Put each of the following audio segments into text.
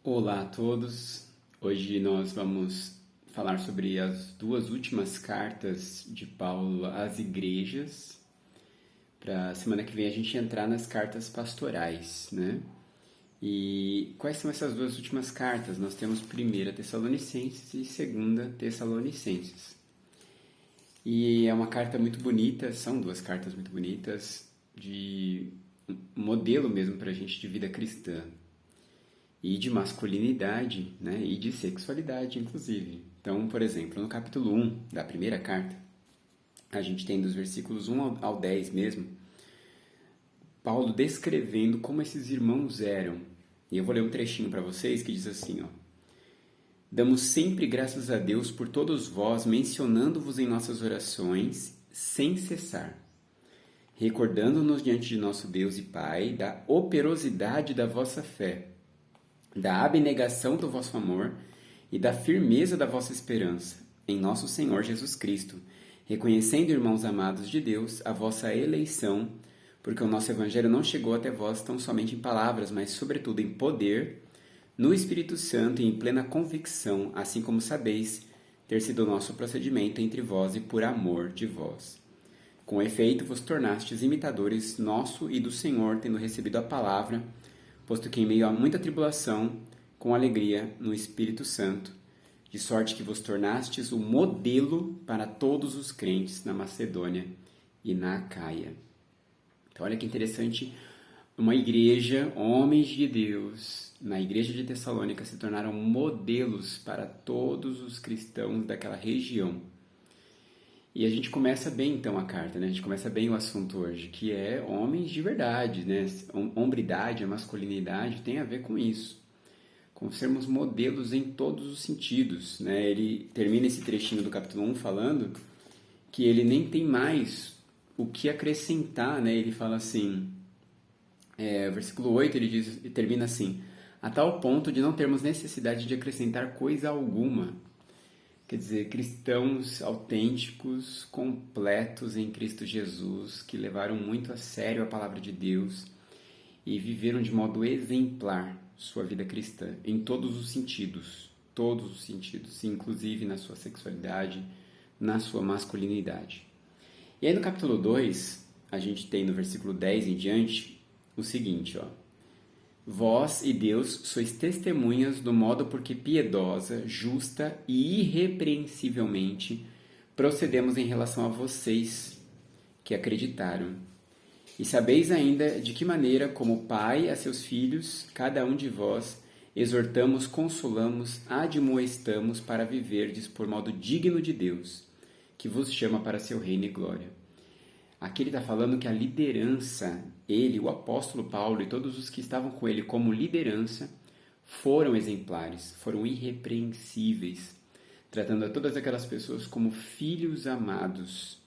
Olá a todos. Hoje nós vamos falar sobre as duas últimas cartas de Paulo às igrejas. Para a semana que vem a gente entrar nas cartas pastorais, né? E quais são essas duas últimas cartas? Nós temos 1 Tessalonicenses e 2 Tessalonicenses. E é uma carta muito bonita, são duas cartas muito bonitas, de modelo mesmo para a gente de vida cristã. E de masculinidade, né? E de sexualidade, inclusive. Então, por exemplo, no capítulo 1 da primeira carta, a gente tem dos versículos 1 ao 10 mesmo, Paulo descrevendo como esses irmãos eram. E eu vou ler um trechinho para vocês que diz assim, ó. Damos sempre graças a Deus por todos vós, mencionando-vos em nossas orações, sem cessar, recordando-nos diante de nosso Deus e Pai da operosidade da vossa fé, da abnegação do vosso amor e da firmeza da vossa esperança em nosso Senhor Jesus Cristo, reconhecendo, irmãos amados de Deus, a vossa eleição, porque o nosso Evangelho não chegou até vós tão somente em palavras, mas sobretudo em poder, no Espírito Santo e em plena convicção, assim como sabeis ter sido o nosso procedimento entre vós e por amor de vós. Com efeito, vos tornastes imitadores nosso e do Senhor, tendo recebido a palavra, posto que em meio a muita tribulação, com alegria no Espírito Santo, de sorte que vos tornastes o modelo para todos os crentes na Macedônia e na Acaia. Então, olha que interessante, uma igreja, homens de Deus, na igreja de Tessalônica se tornaram modelos para todos os cristãos daquela região. E a gente começa bem, então, a carta, né? A gente começa bem o assunto hoje, que é homens de verdade, né? Hombridade, a masculinidade tem a ver com isso, com sermos modelos em todos os sentidos, né? Ele termina esse trechinho do capítulo 1 falando que ele nem tem mais o que acrescentar, né? Ele fala assim, versículo 8, ele termina assim, a tal ponto de não termos necessidade de acrescentar coisa alguma. Quer dizer, cristãos autênticos, completos em Cristo Jesus, que levaram muito a sério a palavra de Deus e viveram de modo exemplar sua vida cristã, em todos os sentidos, inclusive na sua sexualidade, na sua masculinidade. E aí no capítulo 2, a gente tem no versículo 10 em diante, o seguinte, ó. Vós e Deus sois testemunhas do modo por que piedosa, justa e irrepreensivelmente procedemos em relação a vocês que acreditaram. E sabeis ainda de que maneira, como pai a seus filhos, cada um de vós, exortamos, consolamos, admoestamos para viverdes por modo digno de Deus, que vos chama para seu reino e glória. Aqui ele está falando que a liderança, ele, o apóstolo Paulo e todos os que estavam com ele como liderança, foram exemplares, foram irrepreensíveis, tratando a todas aquelas pessoas como filhos amados.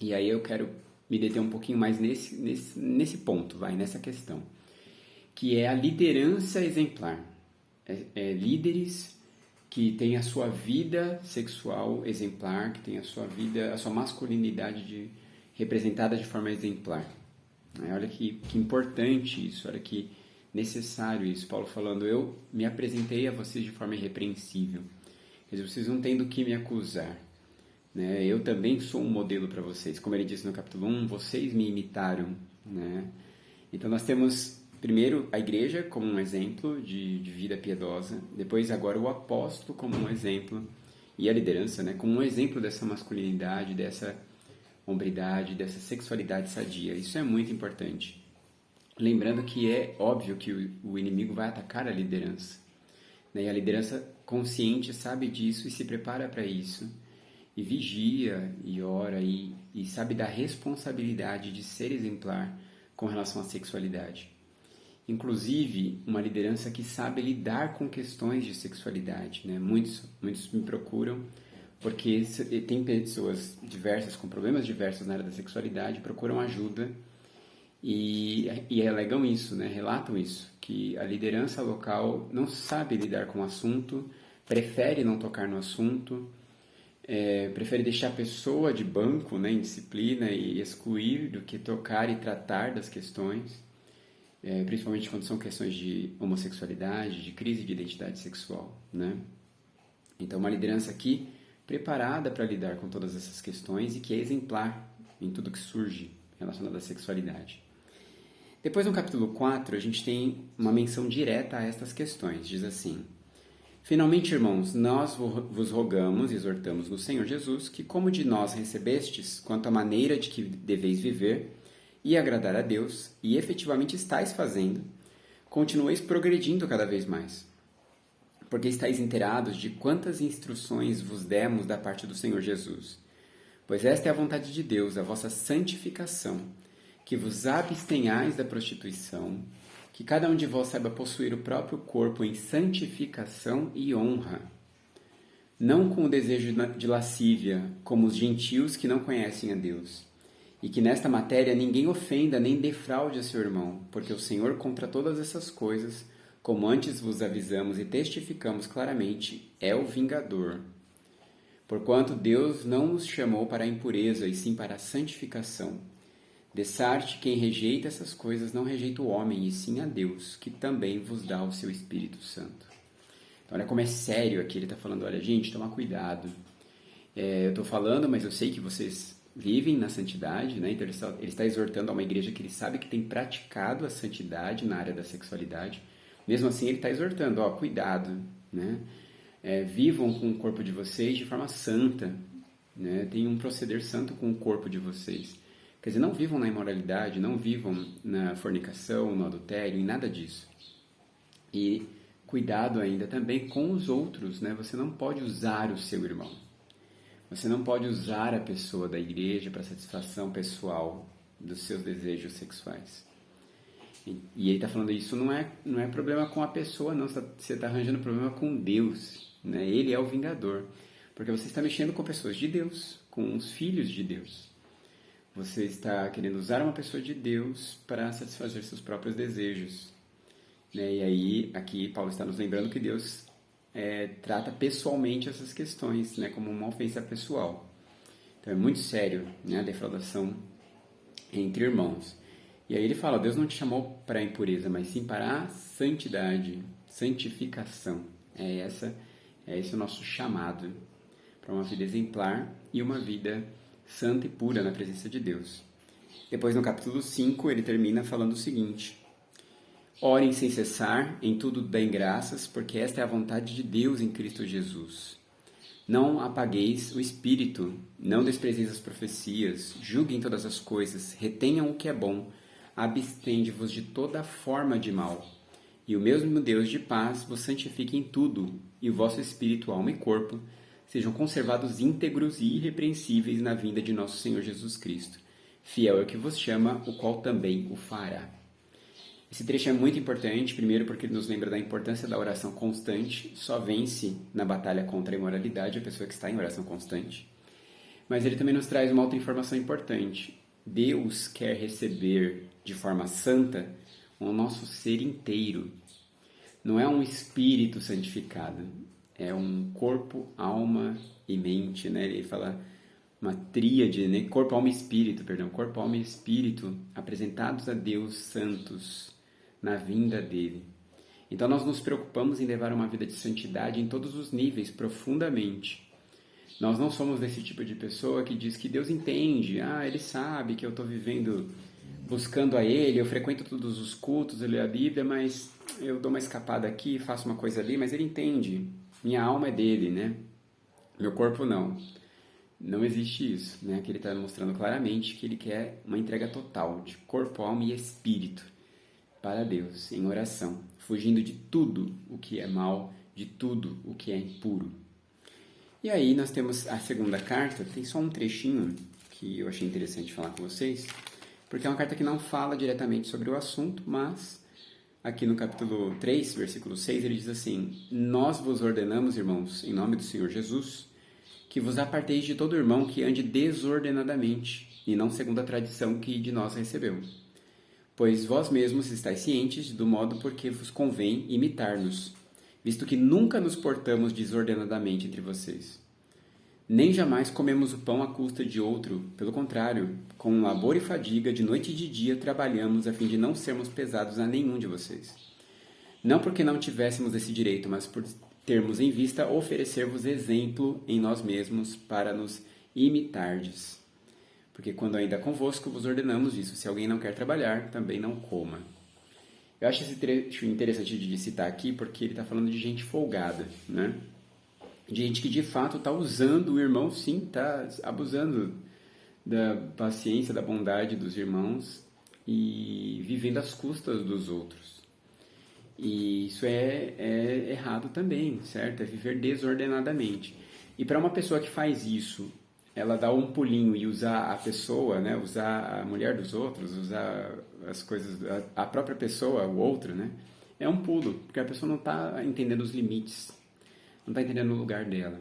E aí eu quero me deter um pouquinho mais nesse ponto, nessa questão, que é a liderança exemplar. Líderes que têm a sua vida sexual exemplar, que têm a sua vida, a sua masculinidade representada de forma exemplar. Olha que importante isso, olha que necessário isso. Paulo falando, eu me apresentei a vocês de forma irrepreensível. Quer dizer, vocês não têm do que me acusar. Né? Eu também sou um modelo para vocês. Como ele disse no capítulo 1, vocês me imitaram. Né? Então nós temos, primeiro, a igreja como um exemplo de vida piedosa. Depois, agora, o apóstolo como um exemplo. E a liderança, né? Como um exemplo dessa masculinidade, dessa hombridade, dessa sexualidade sadia. Isso é muito importante. Lembrando que é óbvio que o inimigo vai atacar a liderança. Né? E a liderança consciente sabe disso e se prepara para isso. E vigia, e ora, e sabe da responsabilidade de ser exemplar com relação à sexualidade. Inclusive, uma liderança que sabe lidar com questões de sexualidade. Né? Muitos me procuram porque tem pessoas diversas, com problemas diversos na área da sexualidade, procuram ajuda e alegam isso, né? Relatam isso, que a liderança local não sabe lidar com o assunto, prefere não tocar no assunto, prefere deixar a pessoa de banco, né, em disciplina e excluir do que tocar e tratar das questões. principalmente quando são questões de homossexualidade, de crise de identidade sexual, né? Então, uma liderança aqui preparada para lidar com todas essas questões e que é exemplar em tudo que surge relacionado à sexualidade. Depois, no capítulo 4, a gente tem uma menção direta a estas questões. Diz assim: finalmente, irmãos, nós vos rogamos e exortamos no Senhor Jesus que, como de nós recebestes, quanto à maneira de que deveis viver e agradar a Deus, e efetivamente estáis fazendo, continueis progredindo cada vez mais. Porque estáis inteirados de quantas instruções vos demos da parte do Senhor Jesus. Pois esta é a vontade de Deus, a vossa santificação, que vos abstenhais da prostituição, que cada um de vós saiba possuir o próprio corpo em santificação e honra, não com o desejo de lascívia, como os gentios que não conhecem a Deus, e que nesta matéria ninguém ofenda nem defraude a seu irmão, porque o Senhor contra todas essas coisas, como antes vos avisamos e testificamos claramente, é o vingador. Porquanto Deus não nos chamou para a impureza, e sim para a santificação. Dessarte, quem rejeita essas coisas não rejeita o homem, e sim a Deus, que também vos dá o seu Espírito Santo. Então, olha como é sério aqui. Ele está falando, olha, gente, toma cuidado. Eu estou falando, mas eu sei que vocês vivem na santidade, né? Então, ele está exortando a uma igreja que ele sabe que tem praticado a santidade na área da sexualidade. Mesmo assim, ele está exortando, ó, cuidado, né? Vivam com o corpo de vocês de forma santa, né? Tenham um proceder santo com o corpo de vocês. Quer dizer, não vivam na imoralidade, não vivam na fornicação, no adultério, em nada disso. E cuidado ainda também com os outros, né? Você não pode usar o seu irmão. Você não pode usar a pessoa da igreja para satisfação pessoal dos seus desejos sexuais. E ele está falando isso não é problema com a pessoa, não. Você está arranjando problema com Deus, né? Ele é o vingador. Porque você está mexendo com pessoas de Deus, com os filhos de Deus. Você está querendo usar uma pessoa de Deus para satisfazer seus próprios desejos. Né? E aí, aqui, Paulo está nos lembrando que Deus trata pessoalmente essas questões, né? Como uma ofensa pessoal. Então, é muito sério, né? A defraudação entre irmãos. E aí ele fala, Deus não te chamou para a impureza, mas sim para a santidade, santificação. Esse o nosso chamado para uma vida exemplar e uma vida santa e pura na presença de Deus. Depois, no capítulo 5, ele termina falando o seguinte: orem sem cessar, em tudo deem graças, porque esta é a vontade de Deus em Cristo Jesus. Não apagueis o espírito, não desprezeis as profecias, julguem todas as coisas, retenham o que é bom, abstende-vos de toda forma de mal. E o mesmo Deus de paz vos santifique em tudo, e o vosso espírito, alma e corpo sejam conservados íntegros e irrepreensíveis na vinda de nosso Senhor Jesus Cristo. Fiel é o que vos chama, o qual também o fará. Esse trecho é muito importante, primeiro porque ele nos lembra da importância da oração constante. Só vence na batalha contra a imoralidade a pessoa que está em oração constante. Mas ele também nos traz uma outra informação importante. Deus quer receber de forma santa o nosso ser inteiro. Não é um espírito santificado, é um corpo, alma e mente, né? Ele fala uma tríade, né? Corpo, alma e espírito, corpo, alma e espírito apresentados a Deus santos na vinda dele. Então nós nos preocupamos em levar uma vida de santidade em todos os níveis, profundamente. Nós não somos desse tipo de pessoa que diz que Deus entende, ele sabe que eu estou vivendo buscando a Ele, eu frequento todos os cultos, eu leio a Bíblia, mas eu dou uma escapada aqui, faço uma coisa ali, mas Ele entende. Minha alma é dele, né? Meu corpo não. Não existe isso, né? Que ele está mostrando claramente que ele quer uma entrega total de corpo, alma e espírito para Deus, em oração, fugindo de tudo o que é mal, de tudo o que é impuro. E aí nós temos a segunda carta, tem só um trechinho que eu achei interessante falar com vocês, porque é uma carta que não fala diretamente sobre o assunto, mas aqui no capítulo 3, versículo 6, ele diz assim: nós vos ordenamos, irmãos, em nome do Senhor Jesus, que vos aparteis de todo irmão que ande desordenadamente, e não segundo a tradição que de nós recebeu. Pois vós mesmos estáis cientes do modo por que vos convém imitar-nos, visto que nunca nos portamos desordenadamente entre vocês. Nem jamais comemos o pão à custa de outro. Pelo contrário, com labor e fadiga, de noite e de dia, trabalhamos a fim de não sermos pesados a nenhum de vocês. Não porque não tivéssemos esse direito, mas por termos em vista oferecer-vos exemplo em nós mesmos para nos imitardes. Porque quando ainda convosco vos ordenamos isso, se alguém não quer trabalhar, também não coma. Eu acho esse trecho interessante de citar aqui, porque ele está falando de gente folgada, né? De gente que de fato está usando o irmão, sim, está abusando da paciência, da bondade dos irmãos e vivendo às custas dos outros. E isso é errado também, certo? É viver desordenadamente. E para uma pessoa que faz isso, ela dá um pulinho e usar a pessoa, né? Usar a mulher dos outros, usar as coisas, a própria pessoa, o outro, né? É um pulo, porque a pessoa não está entendendo os limites, não está entendendo o lugar dela.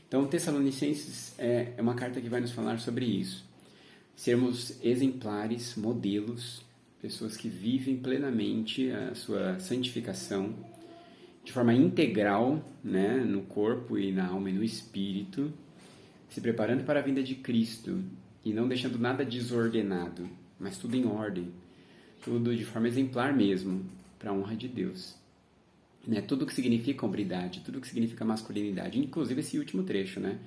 Então, Tessalonicenses é uma carta que vai nos falar sobre isso. Sermos exemplares, modelos, pessoas que vivem plenamente a sua santificação de forma integral, né, no corpo e na alma e no espírito, se preparando para a vinda de Cristo e não deixando nada desordenado, mas tudo em ordem, tudo de forma exemplar mesmo, para a honra de Deus. Né? Tudo que significa hombridade, tudo que significa masculinidade, inclusive esse último trecho, né?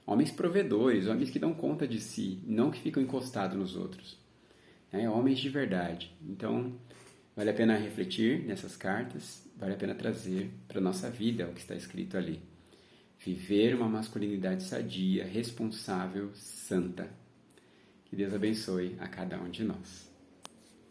Homens provedores, homens que dão conta de si, não que ficam encostados nos outros. Homens de verdade. Então, vale a pena refletir nessas cartas, vale a pena trazer para a nossa vida o que está escrito ali. Viver uma masculinidade sadia, responsável, santa. Que Deus abençoe a cada um de nós.